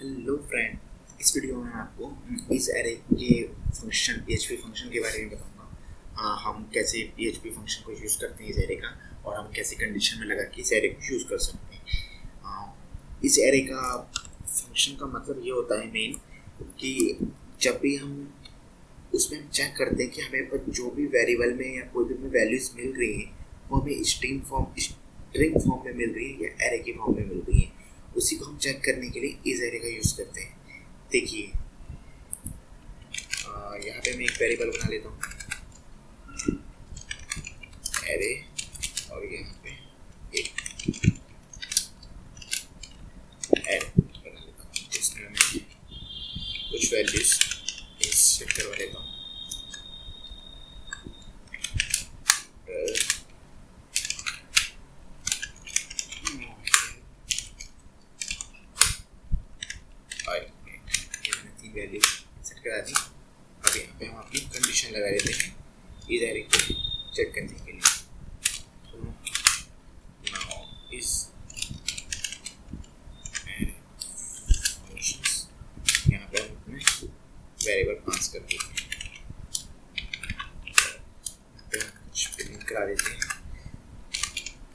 Hello friend, इस video में मैं आपको इस एरे के फंक्शन PHP फंक्शन के बारे में बताऊंगा। हम कैसे PHP फंक्शन को यूज़ करते हैं इस एरे का, और हम कैसे कंडीशन में लगा के इस एरे को यूज़ कर सकते हैं। इस एरे का फंक्शन का मतलब ये होता है मेन कि जब भी हम उसमें हम चेक करते हैं कि हमें पर जो भी वेरिएबल में या कोई भी हमें वैल्यूज मिल रही हैं वो हमें स्ट्रिंग फॉर्म में मिल रही है या एरे के फॉर्म में मिल रही है, उसी को हम चेक करने के लिए इस एरे का यूज़ करते हैं। देखिए यहाँ पे मैं एक वेरिएबल बना लेता हूँ एरे, और यहाँ पे एक एरे बना लेता हूँ जिसमें मैं कुछ वैल्यूज सेट करवा लेता हूँ। वैल्यू सेट करा दी। अब यहाँ पे हम अपनी कंडीशन लगा देते हैं इस एरे को चेक करने के लिए। तो नाउ इस एरे फंक्शंस यहाँ पे हम अपने वेरिएबल पास कर देते हैं, कुछ प्रिंट करा देते हैं।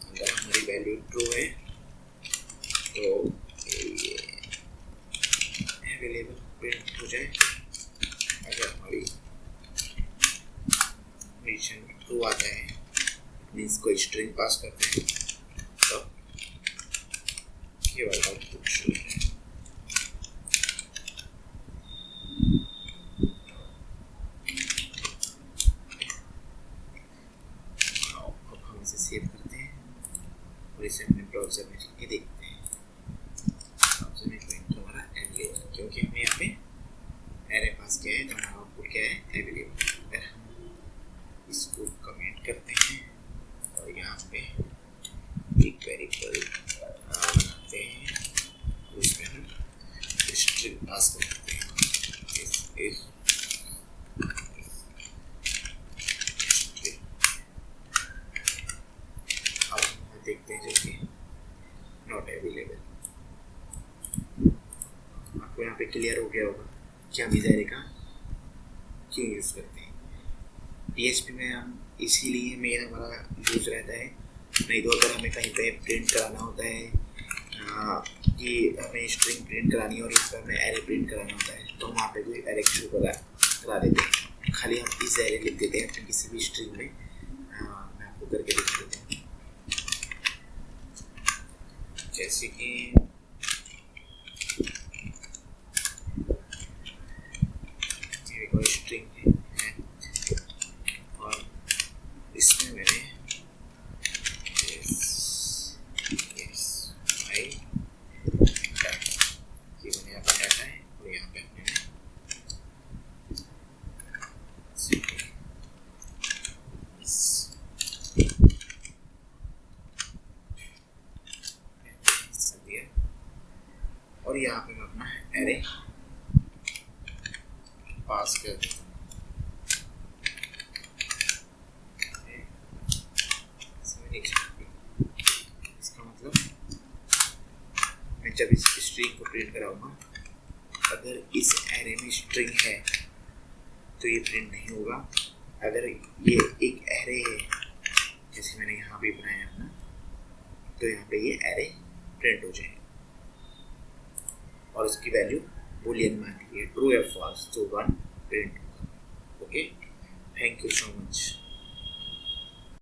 अगर हमारी वैल्यू ट्रू है तो ये अवेलेबल प्रिंट हो जाए। अगर हमारी कंडीशन ट्रू आता है मीन्स कोई स्ट्रिंग पास करते हैं तो ये वाला आउटपुट शो है। अब हम इसे सेव करते हैं और इसे अपने ब्राउज़र में जाके देखते हैं। ब्राउज़र में प्रिंट हमारा अवेलेबल, क्योंकि हमने यहाँ पे एरे पास किया है तो हमारा आउटपुट क्या है, अवेलेबल। अगर हम इसको कमेंट करते हैं और यहाँ पे एक वेरिएबल बनाते हैं, उसमें हम स्ट्रिंग पास करते हैं। अब हम देखते हैं जो कि नॉट अवेलेबल। आपको यहाँ पे क्लियर हो गया होगा कि हम इस एरे का क्यों यूज़ करते हैं। PHP में हम इसीलिए मेन हमारा यूज़ रहता है, नहीं तो अगर हमें कहीं पे प्रिंट कराना होता है कि हमें स्ट्रिंग प्रिंट करानी है और इस पर हमें एरे प्रिंट कराना होता है तो हम वहाँ पे कोई एरे शुरू करा देते हैं। खाली हम इस एरे लिख देते हैं अपनी किसी भी स्ट्रिंग में। मैं आपको करके दिखा देता हूँ। जैसे कि कोई स्ट्रिंग है और इसमें मैंने ये मैंने यहाँ पर डाटा है और यहाँ पे मैंने दिया और यहाँ पे मैं अपना एरे पास कर देता हूँ। इसका मतलब मैं जब इस स्ट्रिंग को प्रिंट कराऊंगा, अगर इस एरे में स्ट्रिंग है तो ये प्रिंट नहीं होगा। अगर ये एक एरे है जैसे मैंने यहाँ भी बनाया अपना, तो यहाँ पे ये एरे प्रिंट हो जाएगा और इसकी वैल्यू बूलियन मान लीजिए ट्रू या फॉल्स, तो 1 प्रिंट होगा। Okay, thank you so much.